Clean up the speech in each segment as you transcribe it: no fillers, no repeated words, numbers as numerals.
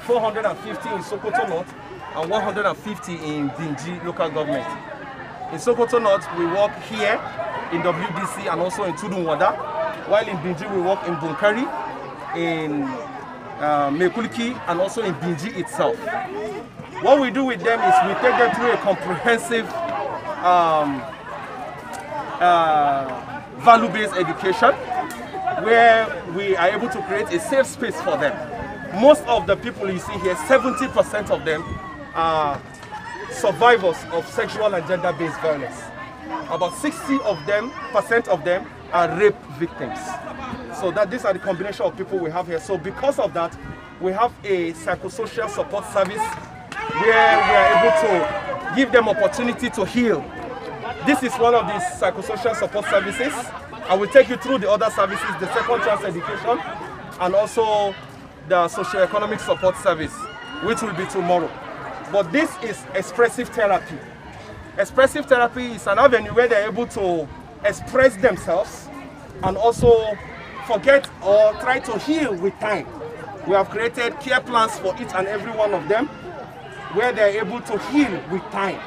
450 in Sokoto North, and 150 in Binji local government. In Sokoto North, we work here in WDC and also in Tudunwada, while in Binji we work in Bunkari, in Mekuliki, and also in Binji itself. What we do with them is we take them through a comprehensive value-based education, where we are able to create a safe space for them. Most of the people you see here, 70% of them are survivors of sexual and gender-based violence. About 60% of them are rape victims. So these are the combination of people we have here. So because of that, we have a psychosocial support service where we are able to give them opportunity to heal. This is one of these psychosocial support services. I will take you through the other services, the second chance education, and also the socio-economic support service, which will be tomorrow. But this is expressive therapy. Expressive therapy is an avenue where they're able to express themselves and also forget or try to heal with time. We have created care plans for each and every one of them, where they're able to heal with time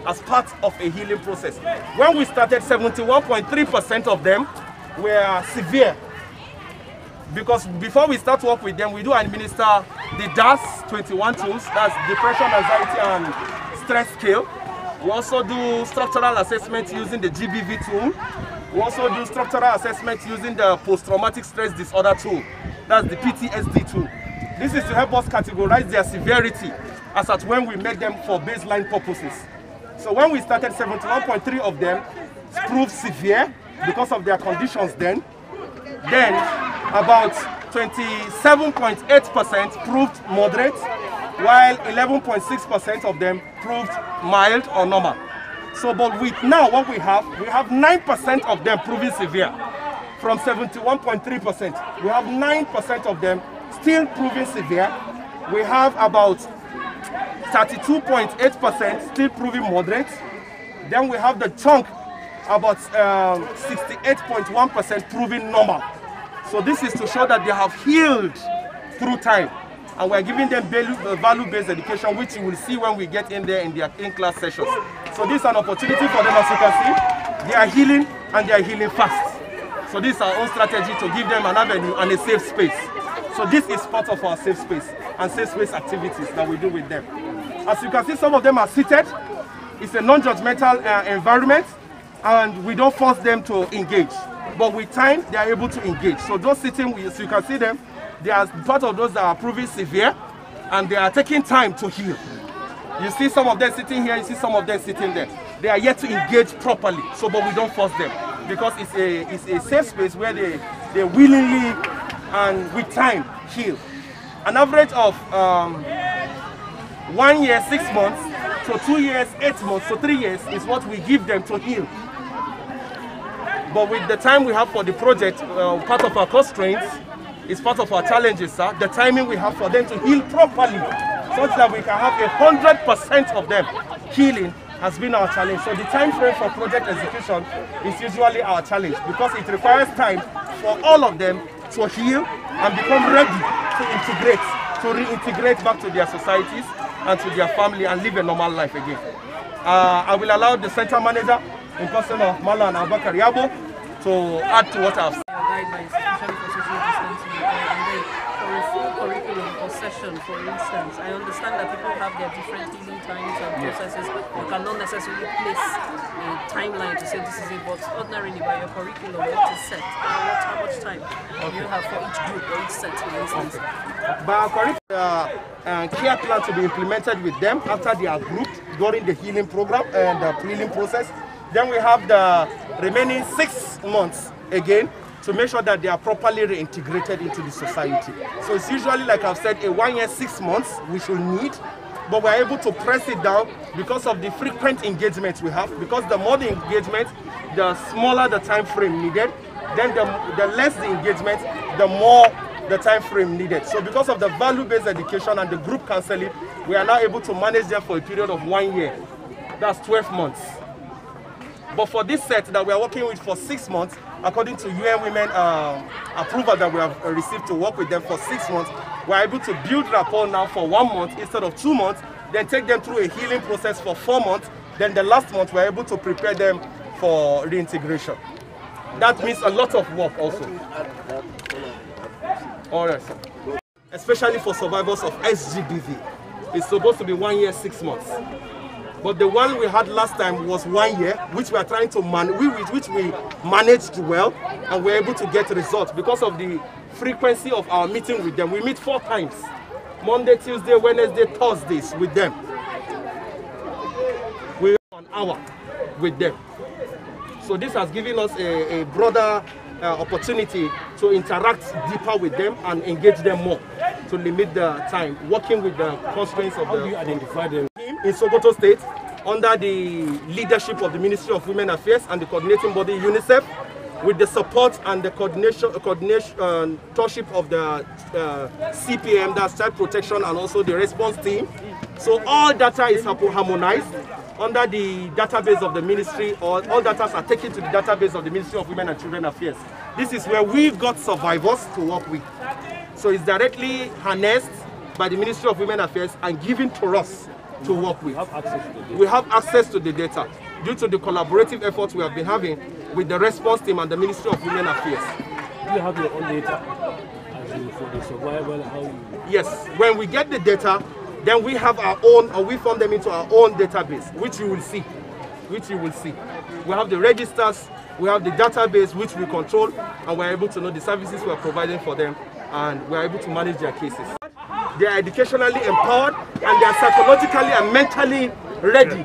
as part of a healing process. When we started, 71.3% of them were severe. Because before we start work with them, we do administer the DAS 21 tools, that's depression, anxiety, and stress scale. We also do structural assessment using the GBV tool. We also do structural assessment using the post-traumatic stress disorder tool, that's the PTSD tool. This is to help us categorize their severity as at when we make them for baseline purposes. So when we started, 71.3% of them proved severe because of their conditions then. Then about 27.8% proved moderate, while 11.6% of them proved mild or normal. So but with now what we have 9% of them proving severe. From 71.3%, we have 9% of them still proving severe. We have about 32.8% still proving moderate. Then we have the chunk, about 68.1% proving normal. So this is to show that they have healed through time. And we're giving them value-based education, which you will see when we get in there in their in-class sessions. So this is an opportunity for them, as you can see. They are healing, and they are healing fast. So this is our own strategy to give them an avenue and a safe space. So this is part of our safe space and safe space activities that we do with them. As you can see, some of them are seated. It's a non-judgmental environment, and we don't force them to engage. But with time, they are able to engage. So those sitting, as you can see them, they are part of those that are proving severe, and they are taking time to heal. You see some of them sitting here, you see some of them sitting there. They are yet to engage properly, so but we don't force them, because it's a safe space where they willingly and with time heal. An average of 1 year, 6 months, to 2 years, 8 months, to 3 years is what we give them to heal. But with the time we have for the project, part of our constraints, is part of our challenges, sir. The timing we have for them to heal properly, such that we can have 100% of them healing, has been our challenge. So the time frame for project execution is usually our challenge, because it requires time for all of them to heal and become ready to reintegrate back to their societies and to their family and live a normal life again. I will allow the center manager, in person of Malan Abakar Yabo, to add to what I've said. Guidelines, especially for social distancing, and then for a full curriculum or session, for instance, I understand that people have their different healing times and processes. You cannot necessarily place a timeline to say this is it, but ordinarily by your curriculum, what is set? How much time do you have for each group or each set, for instance? By our curriculum, care plan to be implemented with them after they are grouped during the healing program and the healing process. Then we have the remaining 6 months again to make sure that they are properly reintegrated into the society. So it's usually, like I've said, a 1 year, 6 months we should need, but we're able to press it down because of the frequent engagements we have. Because the more the engagement, the smaller the time frame needed. Then the less the engagement, the more the time frame needed. So because of the value-based education and the group counseling, we are now able to manage them for a period of 1 year. That's 12 months. But for this set that we are working with for 6 months, according to UN Women approval that we have received to work with them for 6 months, we are able to build rapport now for 1 month instead of 2 months, then take them through a healing process for 4 months, then the last month we are able to prepare them for reintegration. That means a lot of work also. All right, sir. Especially for survivors of SGBV. It's supposed to be 1 year, 6 months. But the one we had last time was 1 year, which we are trying to which we managed well, and we're able to get results because of the frequency of our meeting with them. We meet 4 times, Monday, Tuesday, Wednesday, Thursdays with them. We have an hour with them. So this has given us a broader opportunity to interact deeper with them and engage them more to limit the time, working with the constraints of How do you identify them? In Sokoto State, under the leadership of the Ministry of Women Affairs and the coordinating body UNICEF, with the support and the coordination of the CPM, that's Child Protection, and also the response team. So all data is harmonized under the database of the ministry, or all data are taken to the database of the Ministry of Women and Children Affairs. This is where we got survivors to work with. So it's directly harnessed by the Ministry of Women Affairs and given to us to work with. We have access to the data due to the collaborative efforts we have been having with the response team and the Ministry of Women Affairs. Do you have your own data for the survival? How you... Yes, when we get the data, then we have our own, or we form them into our own database, which you will see. We have the registers, we have the database which we control, and we're able to know the services we're providing for them, and we're able to manage their cases. They are educationally empowered, and they are psychologically and mentally ready,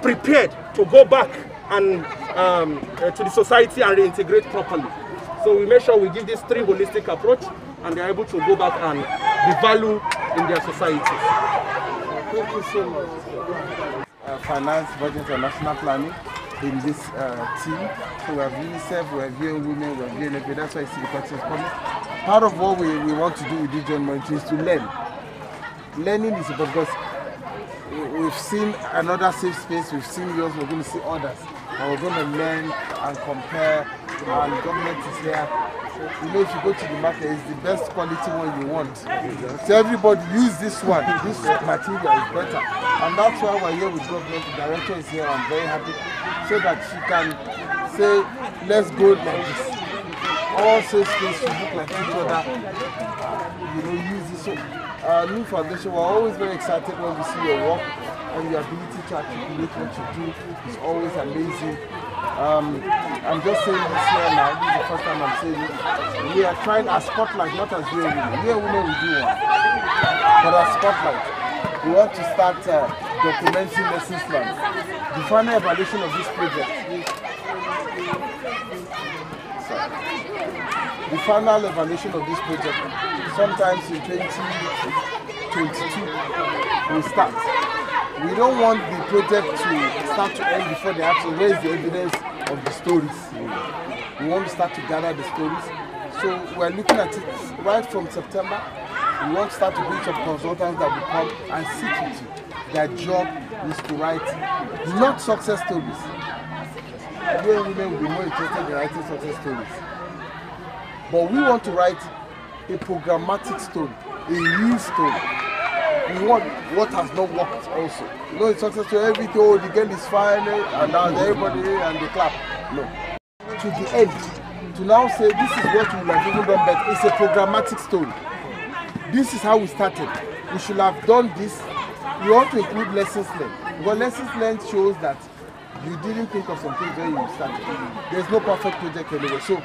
prepared to go back and to the society and reintegrate properly. So we make sure we give this 3 holistic approach, and they're able to go back and be valued in their societies. Thank you so much. Finance, budget, and national planning in this team. So we have UNICEF, we have UN Women, we have UNFA. That's why I see the questions coming. Part of what we want to do with this joint monitoring is to learn. Learning is because we've seen another safe space, we've seen yours, we're going to see others. And we're going to learn and compare, and government is here. You know, if you go to the market, it's the best quality one you want. So everybody use this one. This material is better. And that's why we're here with government. The director is here. I'm very happy. So that she can say, let's go like this. All safe space should look like each other. You know, use this. So, Neem Foundation, we're always very excited when we see your work, and your ability to articulate what you do is always amazing. I'm just saying this here now, this is the first time I'm saying it. We are trying a spotlight, not as real women. Real women we do one, but a spotlight. We want to start documenting lessons learned. The final evaluation of this project. The final evaluation of this project, sometimes in 2022, will start. We don't want the project to start to end before they have to raise the evidence of the stories. We want to start to gather the stories. So we're looking at it right from September. We want to start to bring some consultants that will come and sit with you. Their job is to write not success stories. Women will be more interested in writing success stories. But we want to write a programmatic story, a real story. We want what has not worked also. You know, it's success to everything, oh, the girl is fine, and now everybody and they clap. No. To the end, to now say this is what we would have even done better. It's a programmatic story. This is how we started. We should have done this. We want to include lessons learned. Because lessons learned shows that you didn't think of some things when you started. There's no perfect project anyway. So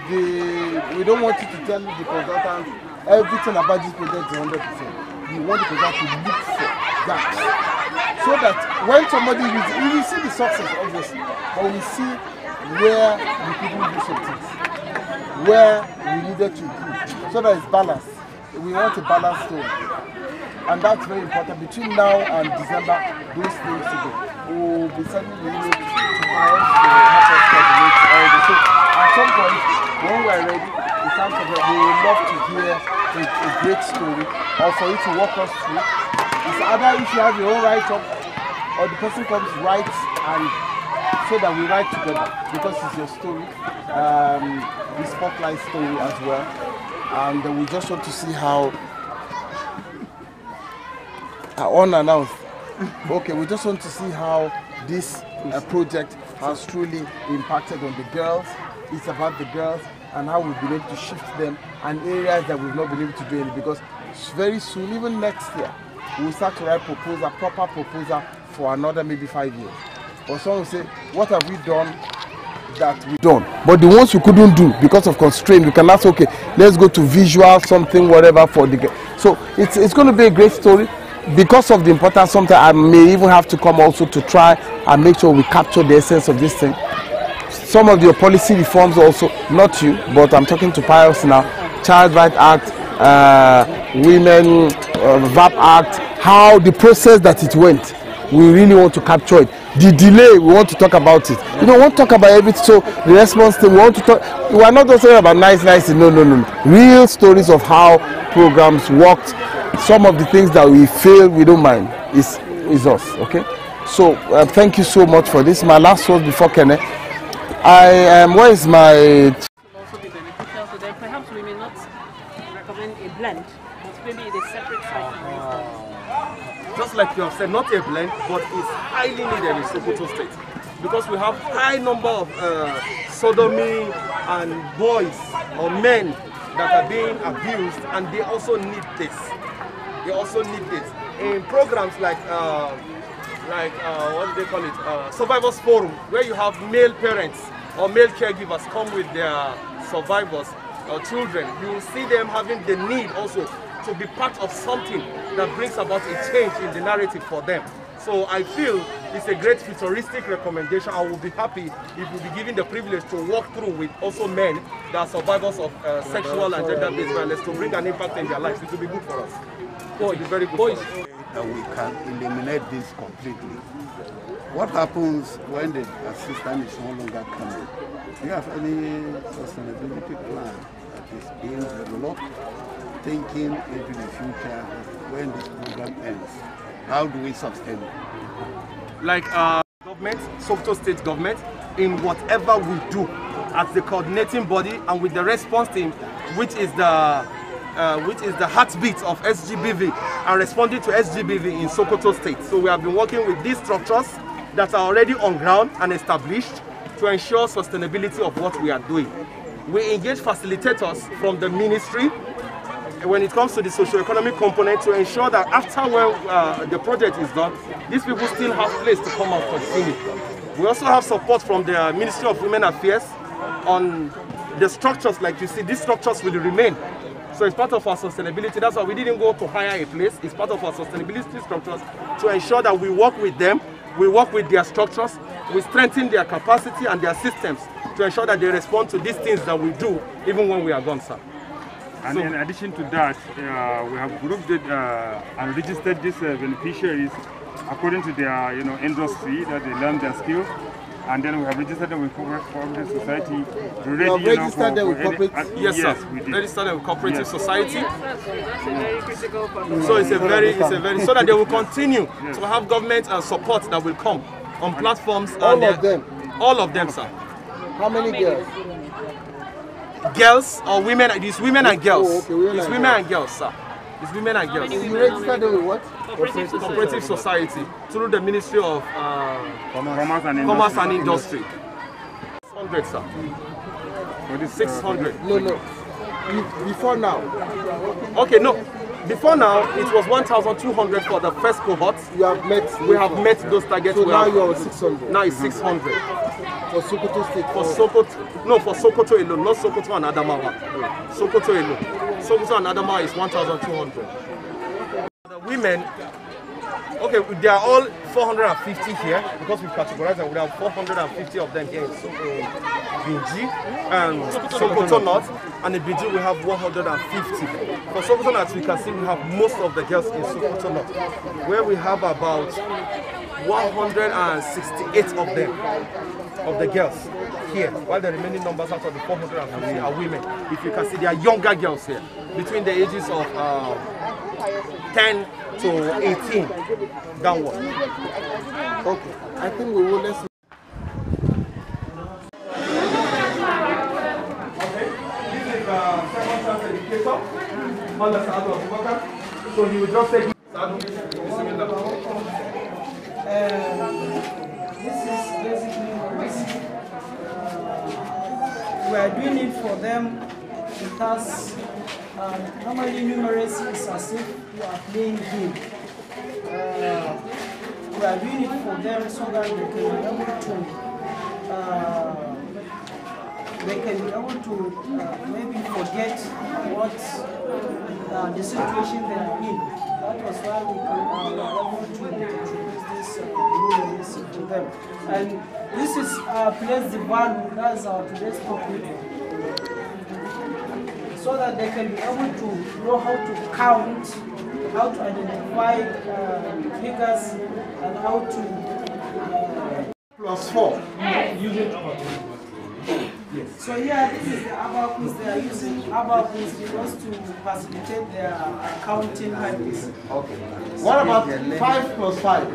we don't want you to tell the consultant everything about this project is 100%. We want the consultant to look for that. So that when somebody reads, we will see the success obviously, but we see where we couldn't do some things, where we needed to improve, so that it's balanced. We want a balanced story. And that's very important. Between now and December, those things to go. We will be sending the email to parents to help us coordinate all this. So at some point, when we are ready, we would love to hear a great story, or for you to walk us through. It's either if you have your own write-up, or the person comes, writes, and so that we write together, because it's your story, the spotlight story as well, and we just want to see how unannounced. Okay, we just want to see how this project has truly impacted on the girls. It's about the girls and how we've been able to shift them and areas that we've not been able to do it, because very soon, even next year, we'll start to write proposal, proper proposal for another maybe 5 years. Or someone will say, what have we done that we done? But the ones we couldn't do because of constraint, we can ask, okay, let's go to visual, something, whatever for the girls. So it's going to be a great story. Because of the importance, sometimes I may even have to come also to try and make sure we capture the essence of this thing. Some of your policy reforms also, not you, but I'm talking to Pius now, Child Rights Act, Women VAP Act, how the process that it went, we really want to capture it. The delay, we want to talk about it. You know, we want to talk about everything, so the response thing, we want to talk, we are not just saying about nice, no. Real stories of how programs worked. Some of the things that we fail, we don't mind, is us, okay? So thank you so much for this. My last word before Kenneth. Where is my... It will also be beneficial, so then perhaps we may not recommend a blend, but maybe in a separate site. Just like you have said, not a blend, but it's highly needed in Sokoto State, because we have high number of sodomy and boys or men that are being abused, and they also need this. They also need this in programs like what do they call it? Survivors Forum, where you have male parents or male caregivers come with their survivors or children. You will see them having the need also to be part of something that brings about a change in the narrative for them. So I feel it's a great futuristic recommendation. I will be happy if we'll be given the privilege to walk through with also men that are survivors of sexual and gender-based violence to bring an impact in their lives. It will be good for us. It will be very good for us. That we can eliminate this completely. What happens when the assistant is no longer coming? Do you have any sustainability plan that is being developed, thinking into the future when this program ends? How do we sustain it? Like government, Sokoto State government, in whatever we do as the coordinating body and with the response team, which is the heartbeat of SGBV and responding to SGBV in Sokoto State. So we have been working with these structures that are already on ground and established to ensure sustainability of what we are doing. We engage facilitators from the ministry when it comes to the socio-economic component to ensure that after when the project is done, these people still have place to come and continue. We also have support from the Ministry of Women Affairs on the structures. Like you see, these structures will remain. So it's part of our sustainability. That's why we didn't go to hire a place. It's part of our sustainability structures to ensure that we work with them, we work with their structures, we strengthen their capacity and their systems to ensure that they respond to these things that we do even when we are gone, sir. And in addition to that, we have grouped it, and registered these beneficiaries according to their industry, that they learn their skill. And then we have registered them with cooperative society. Registered them with corporate? Yes, yes, sir. we did. Registered them with cooperative society. That's a very critical part of So it's a very, so that they will continue to have government support that will come on platforms. All of them? All of them, sir. How many girls? Girls or women? It's women and girls. Oh, okay, it's women and girls, sir. It's women and girls. You registered them with what? Cooperative society through the Ministry of Commerce and Industry. 600, sir. For this, 600. No. Before now. Okay, no. Before now, it was 1,200 for the first cohort. You have met. We have met those targets. So now you are 600. Now it's 600. For Sokoto State. For Sokoto, no, for Sokoto alone, not Sokoto and Adamawa. Sokoto alone. Sokoto and Adamawa is 1,200. The women, okay, they are all 450 here because we categorize them. We have 450 of them here in Binji and Sokoto North, and in Binji we have 150. For Sokoto North, we can see we have most of the girls in Sokoto North, where we have about 168 of them, of the girls here, while the remaining numbers out of the 450 are women. If you can see, they are younger girls here, between the ages of 10 to 18 downward. Okay, I think we will let's under Saadu Abubakar. So he will just take Saadu. This is basically numeracy. We are doing it for them because normally numeracy is as if you are playing game. We are doing it for them so that they can be able to maybe forget what the situation they are in. That was why we were able to introduce this numeracy to them. And this is place the value, that's our today's topic, so that they can be able to know how to count, how to identify figures, and how to +4. Using yes. So here, this is the abacus. They are using abacus just to facilitate their accounting habits. Okay. What about 5 + 5?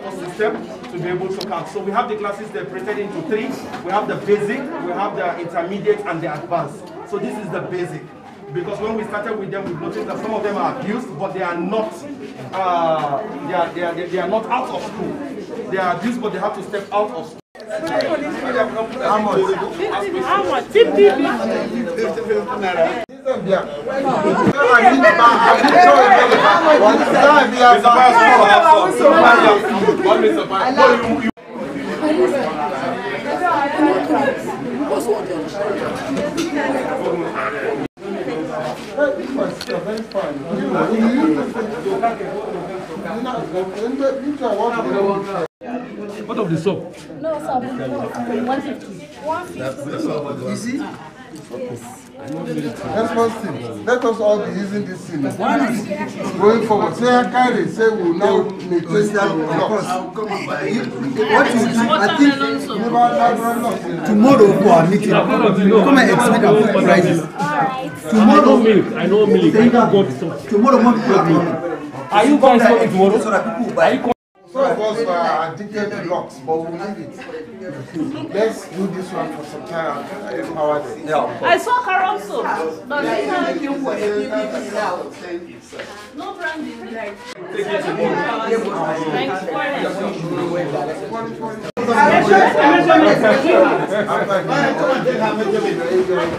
System to be able to count. So we have the classes separated into 3. We have the basic, we have the intermediate, and the advanced. So this is the basic. Because when we started with them, we noticed that some of them are abused, but they are not. They are not out of school. They are abused, but they have to step out of school. How much? 50. What of the soap? No, sir. 150. 150. You see? That's one thing. Let us all be using this thing going forward. Say I carry, say we will now maintain that. What is I think tomorrow for our meeting, come and explain our prices. Tomorrow, I know milk. Tomorrow, more people are meeting. Are you guys coming tomorrow? So that people buy. Some of us are addicted to locks, but we'll leave it. Let's do this one for some time and empower them. Yeah. I saw carrot soup. No branding, like.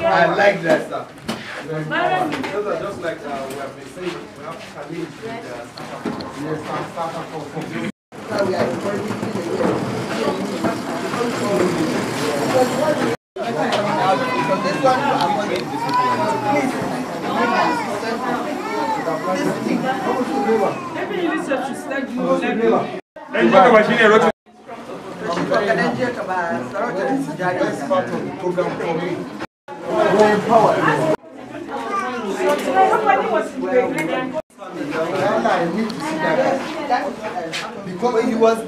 I like that stuff. Those are just like we have been saying, we have challenge with startup. That's part of the program for me. We're empowered. I need to see that. Because he was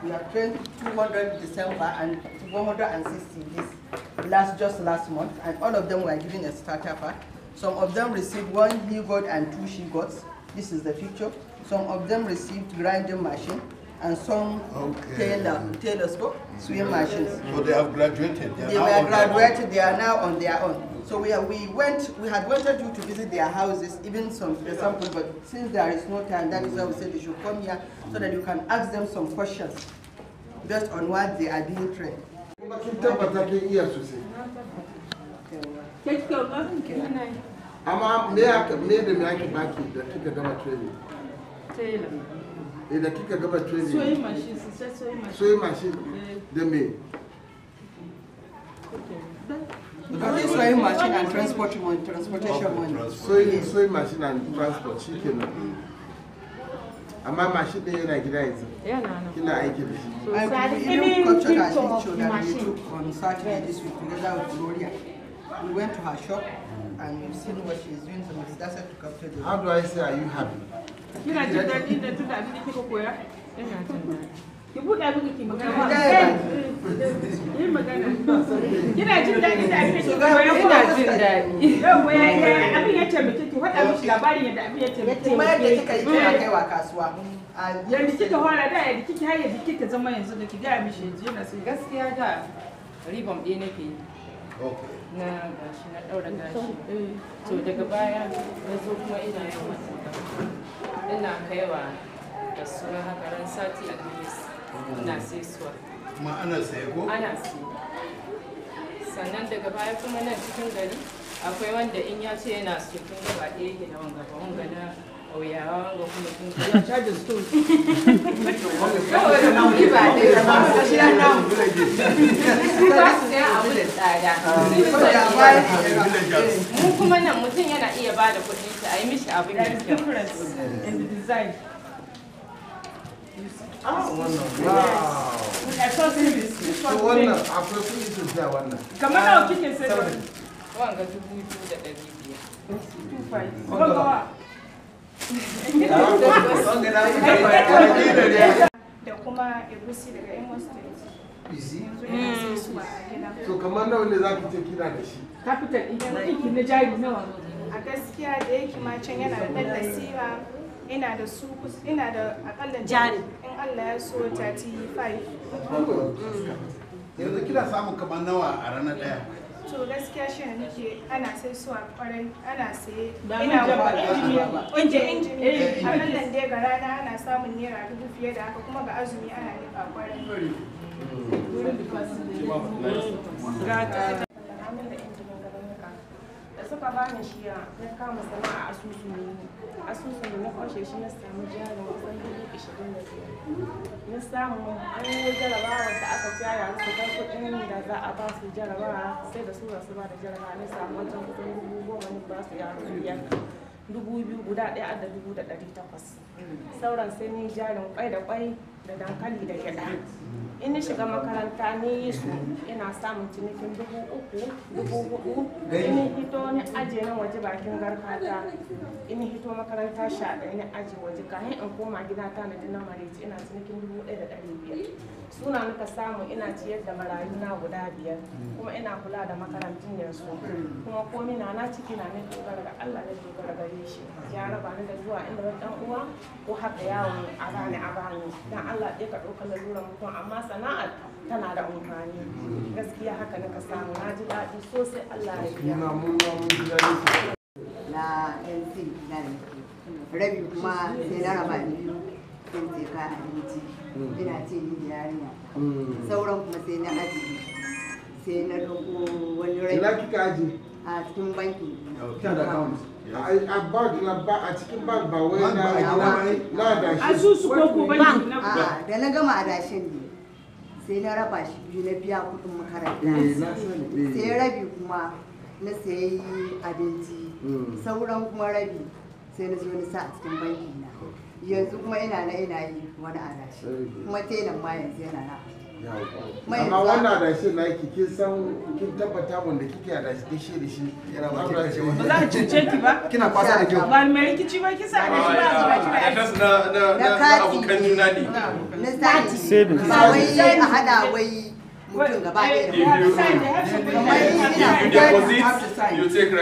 We have trained 200 December and 160 just last month, and all of them were given a starter pack. Some of them received 1 he-goat and 2 she-goats. This is the picture. Some of them received grinding machine, and some tailor sewing machines. So they have graduated. They were graduated. They are now on their own. So we had wanted you to visit their houses, even some example, but since there is no time, that is why we said you should come here so that you can ask them some questions based on what they are being trained. This sewing machine and transportation money. Sewing machine and transport, chicken. Ama machine dey Nigeria is. Yeah, no. Kina aiki da shi. And we even captured our picture that we took on Saturday this week together with Gloria. We went to her shop and we've seen what she's doing, so we decided to come to the... How do I say, are you happy? Ki buɗe miki ki magana. Yi magana. Kina jin daɗi da abin da kike koya ko? Ina jin daɗi. Yau ya abin ya taimake ki faɗa miki labarin yadda abin ya taimake ki. Kuma yadda kika yi kina kaiwa kasuwa. Yadda kika fara da yadda kike har yadda kika zama yanzu da ki ga mishi yanzu yana sai. Gaskiya da ribon ɗaya nake yi. Na gashi na ɗaura gashi. To daga baya na zo kuma ina yawan ina kaiwa kasuwa haka ran sati a Alhamis. Ina sai suwa. Kuma ana saye ko? Ana saye. Sannan daga baya kuma nan cikin gari akwai wanda in ya ce yana so kin gaba ɗaya yake da wanga ba wanga na ƙauyawa wanga kuma kin ga. Ya charge stone. Saboda kuɗi ba ɗaya ba su shi nan. Su ba su sayan abu da tsada. Mu kuma nan mutum yana iya ba da kuɗin shi a yi mishi abu da kyau. Difference in the design. Wow. So wannan akwai kuɗi sosai a wannan. Kamar nawa kike sai da wanga 2,500. 2,500. Da kuma egusi daga Imo State. So kamar nawa ne za ki ce kina da shi? Capital ɗin na jari nawa? A gaskiya da yake ma can yana da ɗan tasira, ina da su, ina da akalla jari. In Allah ya so 35. Yanzu kina samun kamar nawa a ranar ɗaya? To gaskiya shi ne nake ana sai su a kwarai, ana sai Ba ina manja ba, injini. Akalla dai ga rana ana samun naira 1000 fiye da haka, kuma ga azumi ana nika kwarai. Da suka bani shi ya kama sana'a asusun da na kwashe shi na samu jarin kusan 25,000. Na samu an yi jarabawa da aka tsaya su kai kuɗin da za a ba su jarabawa sai da su ba da jarabawa na samu wajen kuɗin 10,000 ne ba su yaro biyar. 2,000 guda ɗaya a da 2,800. Sauran sai ni jarin kwai da kwai da dankali da gyaɗa. In ni shiga makaranta ni yi su ina samun cinikin 3,000, 4,000. In ni hito ni aje na waje bakin garkata. In ni hito makaranta 11 ni aje waje kahin in koma gida ta na dina mareci ina cinikin 1,500. Suna nika samu ina ciyar da marayu na guda 5 kuma ina kula da makarantun yanzu. Kuma komi na ciki na ne dogara ga Allah ne dogara gare shi. Ya raba ni da zuwa inda wani dan uwa ko haka yawon a bani. Dan Allah ɗaya ka ɗauka lalura mutum amma sana'ar tana da amfani. Gaskiya haka nika samu na ji daɗi sosai Allah ya biya. Na NC na rabi kuma sai na raba ni sun ce ka abinci ina ce ni da yarinya sauran kuma sai na aji sai na doko wani rabi. Ina kika aji? A cikin banki. Kina da account? A bag na ba a cikin bag ba wai na adashi. Asusu ko ko banki na ba. Da na gama adashin ne sai na raba shi biyu na biya kuɗin makaranta. Sai rabi kuma na sayi abinci sauran kuma rabi sai na zo na sa a cikin banki na. Yanzu kuma ina yi wani adashi kuma telan ma yanzu yana na. Amma wannan adashi na kin san kin tabbata wanda kike adashi da shi yana ba ki ce ba za a cuce ki ba kina fasa da kyau ba mai rikici ba kisa adashi ba zuwa kina na abokan juna ne na sati ba wai a hada wai mutum gaba ɗaya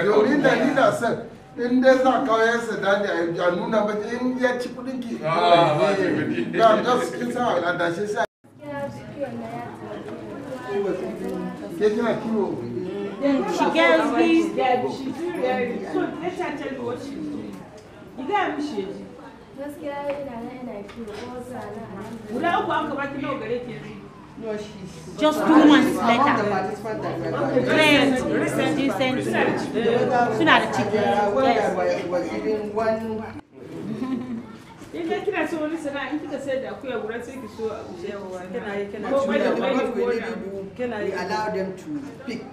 domin da ni da san in dai za kawo yan sada ne a nuna ba in ya ci kudin ki ya just kin sa a dashe sa ke kina kiwo she gets these that she's very so let her tell you what she's doing you got me she gaskiya ina kiwo ko sana guda uku aka baki nawa gare ki yanzu No, she's just 2 months later. Great. Recent. Suna da ciki. Was given one. Idan kina so wani sana'a in kika sayar da akuya guda sai ki so a Kina ko bai da bai ko we allow them to pick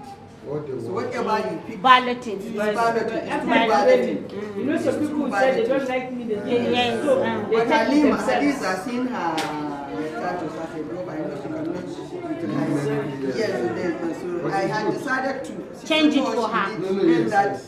So whatever you pick, balloting. balloting. You know, some people say they don't like me. Yes. But at least I've seen her status as a group. I know she cannot utilize. Yes, so I had decided to change it for her. That.